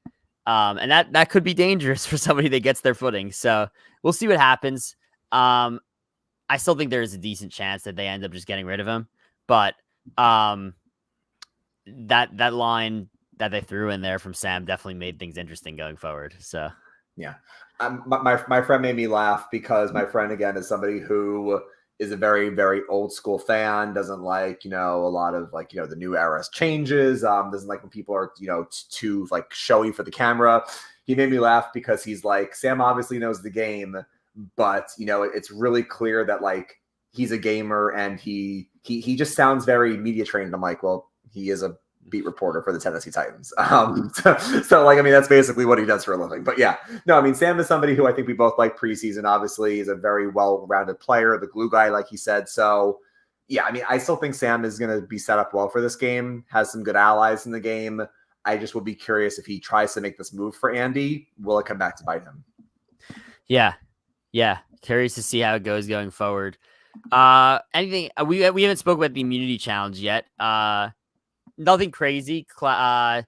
And that could be dangerous for somebody that gets their footing. So we'll see what happens. I still think there's a decent chance that they end up just getting rid of him. But that line that they threw in there from Sam definitely made things interesting going forward. So yeah, my friend made me laugh because my friend again is somebody who is a very, very old school fan. Doesn't like a lot of like the new era changes. Doesn't like when people are too like showy for the camera. He made me laugh because he's like, Sam obviously knows the game, but it's really clear that like he's a gamer and he just sounds very media trained. I'm like, well, he is a beat reporter for the Tennessee Titans. So like, I mean, that's basically what he does for a living. But yeah, no, I mean, Sam is somebody who I think we both like preseason. Obviously, he's a very well-rounded player, the glue guy, like he said. So yeah, I mean, I still think Sam is going to be set up well for this game. Has some good allies in the game. I just would be curious if he tries to make this move for Andy, will it come back to bite him? Yeah. Curious to see how it goes going forward. Anything we haven't spoken about the immunity challenge yet. Nothing crazy. What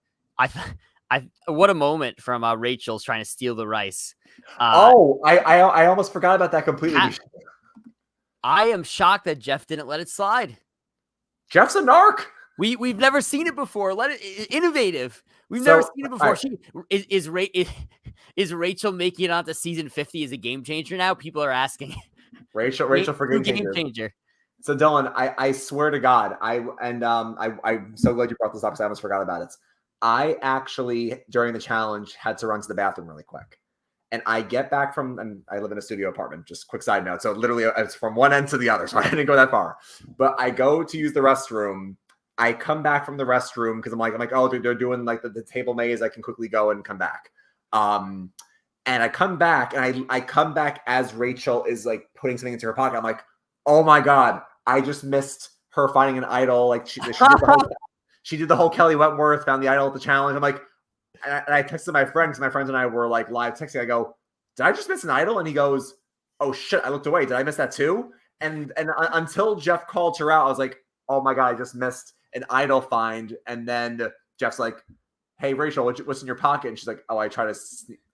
a moment from Rachel's trying to steal the rice. I almost forgot about that completely. I am shocked that Jeff didn't let it slide. Jeff's a narc. We've never seen it before. Let it innovative. We've never seen it before. Right. Is Rachel making it onto season 50 as a game changer now? People are asking. Rachel for game changer. So Dylan, I swear to God, I'm so glad you brought this up because I almost forgot about it. I actually during the challenge had to run to the bathroom really quick, and I get back and I live in a studio apartment. Just quick side note. So literally, it's from one end to the other, so I didn't go that far. But I go to use the restroom. I come back from the restroom because I'm like, oh, they're doing like the table maze. I can quickly go and come back. And I come back, and I come back as Rachel is like putting something into her pocket. I'm like, oh my God, I just missed her finding an idol. Like she did the whole Kelly Wentworth, found the idol at the challenge. I'm like, and I texted my friend because my friends and I were like live texting. I go, did I just miss an idol? And he goes, oh shit, I looked away. Did I miss that too? And until Jeff called her out, I was like, oh my God, I just missed an idol find. And then Jeff's like, hey, Rachel, what's in your pocket? And she's like, oh, I try to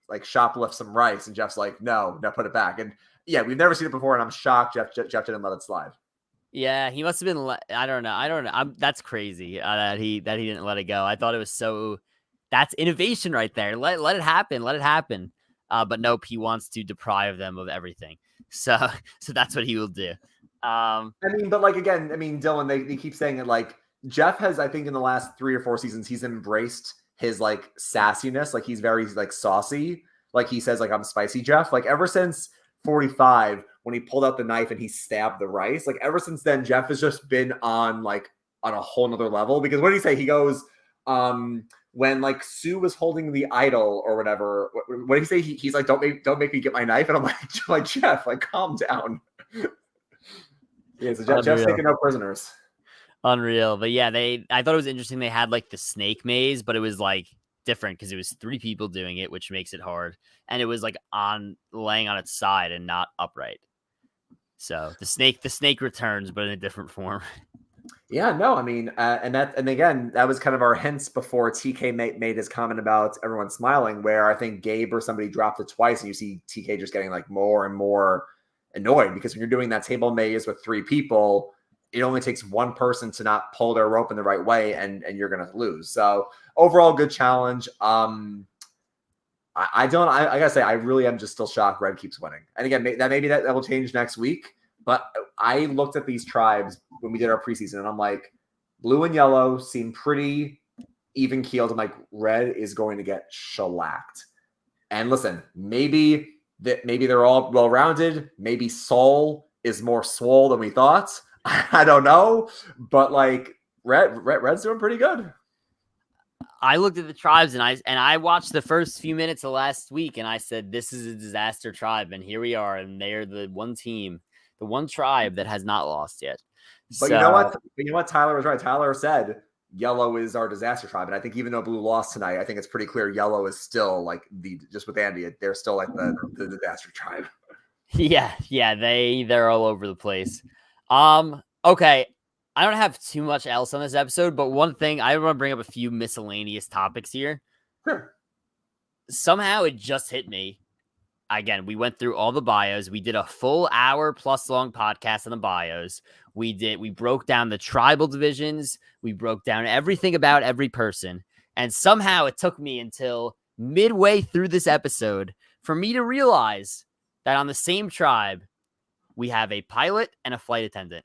like shoplift some rice. And Jeff's like, no, put it back. And yeah, we've never seen it before, and I'm shocked Jeff didn't let it slide. Yeah, he must have been. I don't know. That's crazy that he didn't let it go. I thought it was so. That's innovation right there. Let it happen. Let it happen. But nope, he wants to deprive them of everything. So that's what he will do. I mean, but like again, I mean, Dylan, they keep saying it. Like Jeff has, I think, in the last 3 or 4 seasons, he's embraced his like sassiness. Like he's very like saucy. Like he says, like I'm spicy Jeff. Like ever since 45 when he pulled out the knife and he stabbed the rice, like ever since then Jeff has just been on a whole nother level. Because what did he say? He goes when like Sue was holding the idol or whatever, what did he say? He's like, don't make me get my knife. And I'm like Jeff, like calm down. Yeah, so Jeff's taking no prisoners. Unreal. But yeah, I thought it was interesting they had like the snake maze, but it was like different because it was 3 people doing it, which makes it hard, and it was like laying on its side and not upright. So the snake returns, but in a different form. Yeah, no, I mean, and again, that was kind of our hints before TK made his comment about everyone smiling, where I think Gabe or somebody dropped it twice, and you see TK just getting like more and more annoyed because when you're doing that table maze with 3 people, it only takes one person to not pull their rope in the right way, and you're gonna lose. So overall, good challenge. I gotta say, I really am just still shocked Red keeps winning. And again, that will change next week. But I looked at these tribes when we did our preseason, and I'm like, blue and yellow seem pretty even keeled. I'm like, red is going to get shellacked. And listen, maybe they're all well rounded. Maybe Soul is more swole than we thought. I don't know, but like red's doing pretty good. I looked at the tribes and I watched the first few minutes of last week and I said, this is a disaster tribe. And here we are. And they're the one team, the one tribe that has not lost yet. But you know what? You know what? Tyler was right. Tyler said yellow is our disaster tribe. And I think even though blue lost tonight, I think it's pretty clear yellow is still like just with Andy, they're still like the disaster tribe. Yeah. They're all over the place. Okay. I don't have too much else on this episode, but one thing I want to bring up a few miscellaneous topics here. Sure. Somehow it just hit me. Again, we went through all the bios. We did a full hour plus long podcast on the bios. We broke down the tribal divisions. We broke down everything about every person. And somehow it took me until midway through this episode for me to realize that on the same tribe, we have a pilot and a flight attendant.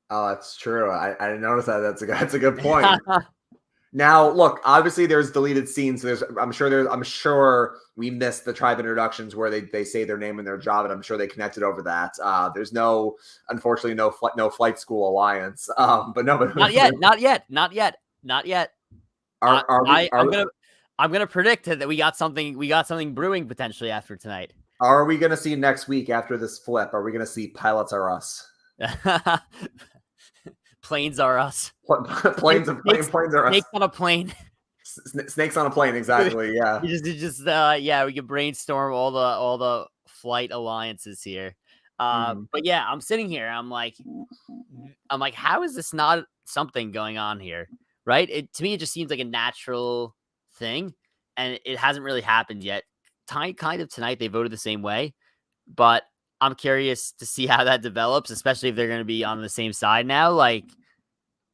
Oh, that's true. I didn't notice that. That's a good point. Now, look, obviously there's deleted scenes. So I'm sure we missed the tribe introductions where they say their name and their job, and I'm sure they connected over that. There's unfortunately no flight school alliance. But not yet. I'm gonna predict that we got something brewing potentially after tonight. Are we gonna see next week after this flip? Are we gonna see pilots are us? Planes are us. Planes are us. Snakes on a plane. Snakes on a plane, exactly. Yeah. We can brainstorm all the flight alliances here. But yeah, I'm sitting here. I'm like, how is this not something going on here? Right? To me, it just seems like a natural thing, and it hasn't really happened yet. Kind of tonight, they voted the same way, but I'm curious to see how that develops, especially if they're going to be on the same side now. Like,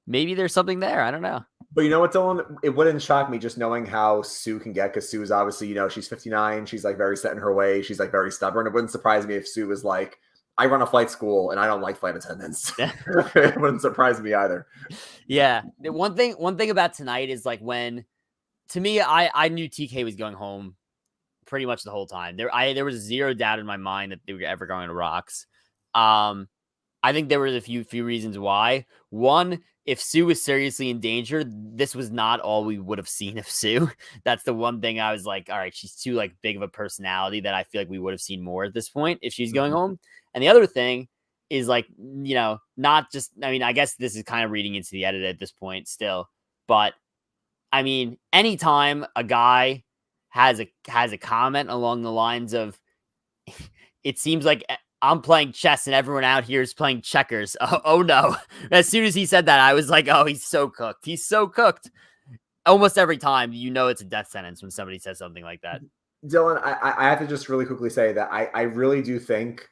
maybe there's something there. I don't know. But you know what, Dylan? It wouldn't shock me just knowing how Sue can get, because Sue is obviously, she's 59. She's like very set in her way. She's like very stubborn. It wouldn't surprise me if Sue was like, I run a flight school and I don't like flight attendants. It wouldn't surprise me either. Yeah. One thing about tonight is like to me, I knew TK was going home pretty much the whole time. There was zero doubt in my mind that they were ever going to Rocks. I think there was a few reasons why. One, if Sue was seriously in danger, this was not all we would have seen of Sue. That's the one thing I was like, all right, she's too like big of a personality that I feel like we would have seen more at this point if she's going home. And the other thing is like, not just, I mean, I guess this is kind of reading into the edit at this point still, but I mean, anytime a guy has a comment along the lines of, it seems like I'm playing chess and everyone out here is playing checkers. Oh no. As soon as he said that, I was like, oh, he's so cooked. He's so cooked. Almost every time, it's a death sentence when somebody says something like that. Dylan, I have to just really quickly say that I really do think,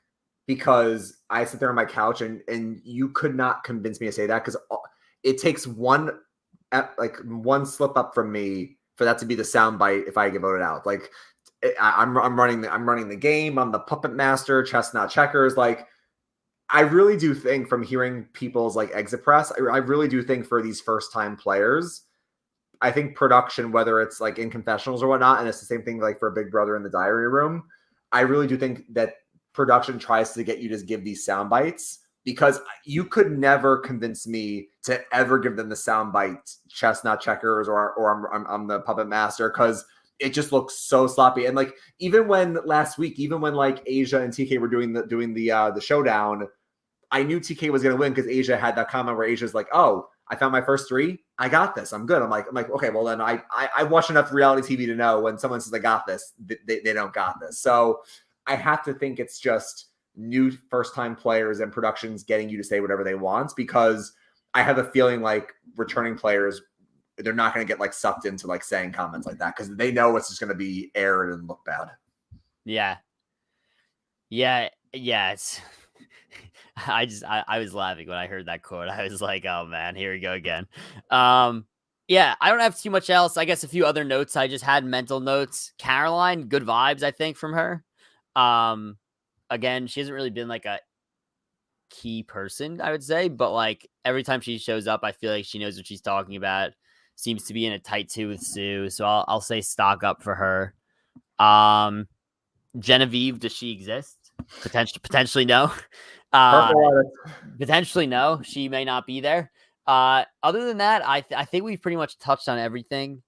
because I sit there on my couch and you could not convince me to say that, because it takes one slip up from me for that to be the soundbite if I get voted out. Like, I'm running the game. I'm the puppet master, chess not checkers. Like, I really do think, from hearing people's like exit press, I really do think for these first time players, I think production, whether it's like in confessionals or whatnot, and it's the same thing like for Big Brother in the diary room, I really do think that production tries to get you to give these sound bites, because you could never convince me to ever give them the soundbite chess not checkers or I'm the puppet master, because it just looks so sloppy. And like, even when last week, like Asia and TK were doing the showdown, I knew TK was going to win because Asia had that comment where Asia's like, oh, I found my first 3. I got this. I'm good. I'm like, okay, well then I watch enough reality TV to know when someone says I got this, they don't got this. So I have to think it's just new first-time players and productions getting you to say whatever they want, because I have a feeling like returning players, they're not going to get like sucked into like saying comments like that because they know it's just going to be aired and look bad. Yeah. It's I was laughing when I heard that quote. I was like, oh man, here we go again. Yeah, I don't have too much else. I guess a few other notes. I just had mental notes. Caroline, good vibes, I think, from her. Again, she hasn't really been like a key person, I would say, but like every time she shows up, I feel like she knows what she's talking about. Seems to be in a tight two with Sue, so I'll say stock up for her. Genevieve, does she exist? Potentially no. Potentially no. She may not be there. Other than that, I think we've pretty much touched on everything.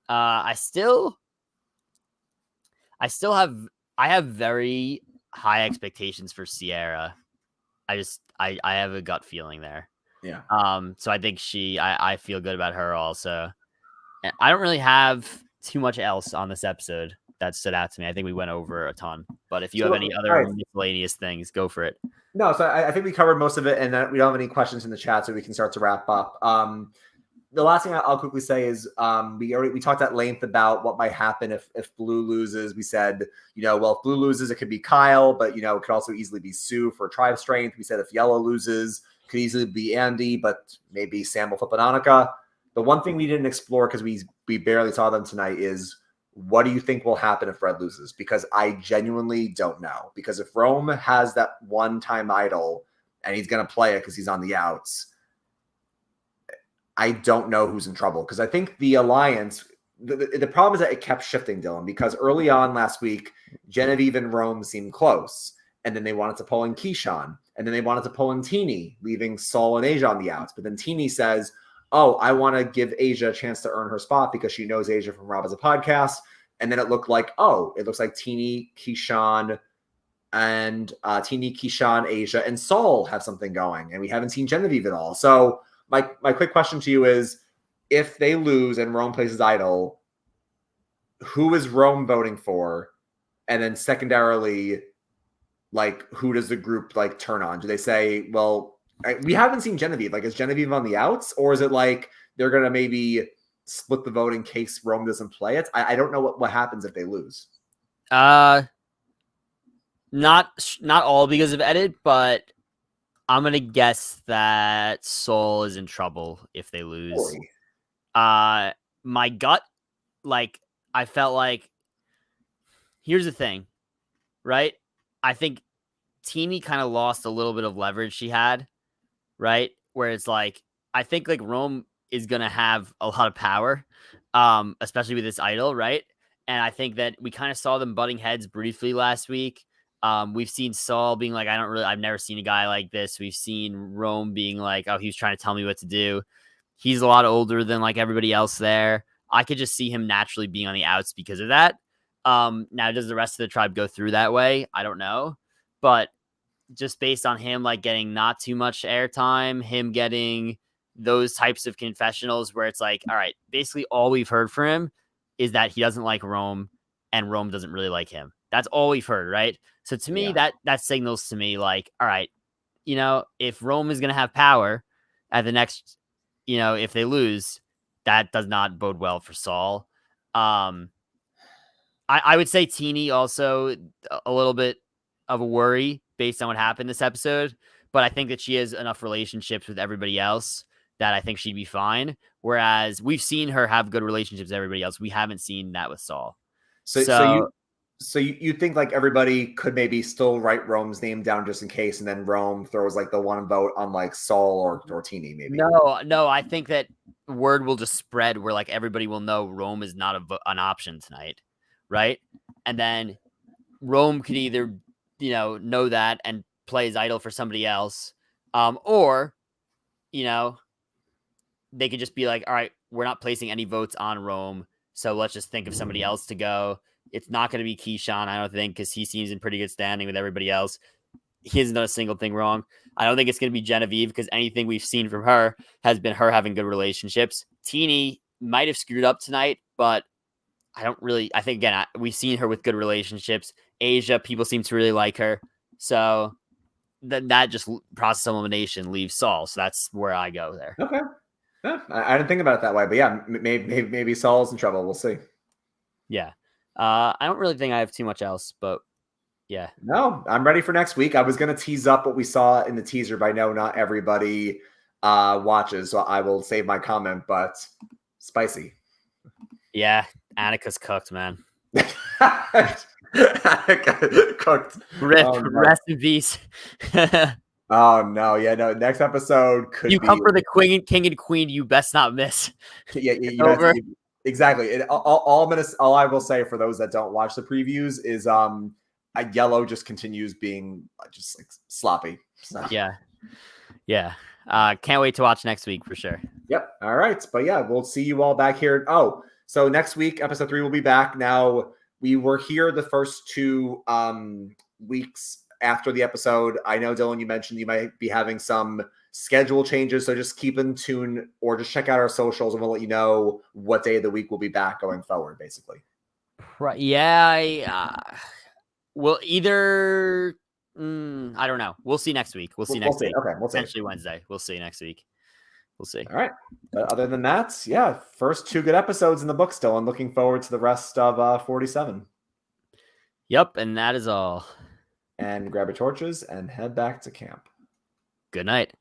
I have very high expectations for Sierra. I have a gut feeling there. Yeah. So I think I feel good about her also. And I don't really have too much else on this episode that stood out to me. I think we went over a ton, but if you have any other miscellaneous things, go for it. No, so I think we covered most of it, and we don't have any questions in the chat, so we can start to wrap up. The last thing I'll quickly say is we talked at length about what might happen if Blue loses. We said, well, if Blue loses, it could be Kyle, but it could also easily be Sue for tribe strength. We said if Yellow loses, it could easily be Andy, but maybe Sam will flip Annika. The one thing we didn't explore because we barely saw them tonight is, what do you think will happen if Red loses? Because I genuinely don't know. Because if Rome has that one-time idol and he's going to play it because he's on the outs, I don't know who's in trouble. Because I think the alliance, the problem is that it kept shifting, Dylan, because early on last week, Genevieve and Rome seemed close. And then they wanted to pull in Keyshawn. And then they wanted to pull in Teeny, leaving Saul and Asia on the outs. But then Teeny says, oh, I want to give Asia a chance to earn her spot because she knows Asia from Rob as a podcast. And then it looks like Teeny, Keyshawn, and Asia, and Saul have something going. And we haven't seen Genevieve at all. So my quick question to you is, if they lose and Rome plays his idol, who is Rome voting for? And then secondarily, like, who does the group like turn on? Do they say, well, we haven't seen Genevieve. Like, is Genevieve on the outs, or is it like they're gonna maybe split the vote in case Rome doesn't play it? I don't know what happens if they lose. Not all because of edit, but I'm gonna guess that Soul is in trouble if they lose. Boy. My gut, like, I felt like, here's the thing, right? I think Teeny kind of lost a little bit of leverage she had, right? Where it's like, I think like Rome is going to have a lot of power, especially with this idol, right? And I think that we kind of saw them butting heads briefly last week. We've seen Saul being like, I've never seen a guy like this. We've seen Rome being like, oh, he was trying to tell me what to do. He's a lot older than like everybody else there. I could just see him naturally being on the outs because of that. Now, does the rest of the tribe go through that way? I don't know. But just based on him like getting not too much airtime, him getting those types of confessionals where it's like, all right, basically all we've heard from him is that he doesn't like Rome and Rome doesn't really like him. That's all we've heard, right? So to me, that signals to me like, all right, if Rome is going to have power at the next, if they lose, that does not bode well for Saul. I would say Teeny also a little bit of a worry based on what happened this episode, but I think that she has enough relationships with everybody else that I think she'd be fine. Whereas we've seen her have good relationships with everybody else. We haven't seen that with Saul. So you think like everybody could maybe still write Rome's name down just in case, and then Rome throws like the one vote on like Saul or Teeny maybe? No, I think that word will just spread where like everybody will know Rome is not an option tonight, right? And then Rome could either know that and play his idol for somebody else, or they could just be like, all right, we're not placing any votes on Rome, so let's just think of somebody else to go. It's not going to be Keyshawn, I don't think, because he seems in pretty good standing with everybody else. He hasn't done a single thing wrong. I don't think it's going to be Genevieve because anything we've seen from her has been her having good relationships. Teeny might have screwed up tonight, but I think, again, we've seen her with good relationships. Asia, people seem to really like her. So that just process elimination leaves Saul. So that's where I go there. Okay. Yeah, I didn't think about it that way, but yeah, maybe Saul's in trouble. We'll see. Yeah. I don't really think I have too much else, but yeah. No, I'm ready for next week. I was going to tease up what we saw in the teaser, but I know not everybody watches, so I will save my comment, but spicy. Yeah, Annika's cooked, man. Cooked. Rip, rest in peace. Oh no, yeah, no. Next episode could you be... come for the king and queen. You best not miss. Yeah, exactly. All I will say for those that don't watch the previews is Yellow just continues being just like sloppy. So. Yeah. Can't wait to watch next week for sure. Yep. All right, but yeah, we'll see you all back here. Oh, so next week, episode 3 will be back. Now we were here the first 2 weeks after the episode. I know, Dylan, you mentioned you might be having some schedule changes, so just keep in tune or just check out our socials and we'll let you know what day of the week we'll be back going forward, basically. Right. Yeah. We'll either... I don't know. We'll see next week. We'll see next week. Okay, we'll see. Potentially Wednesday. We'll see next week. We'll see. All right. But other than that, yeah, first 2 good episodes in the book still. I'm looking forward to the rest of 47. Yep, and that is all. And grab your torches and head back to camp. Good night.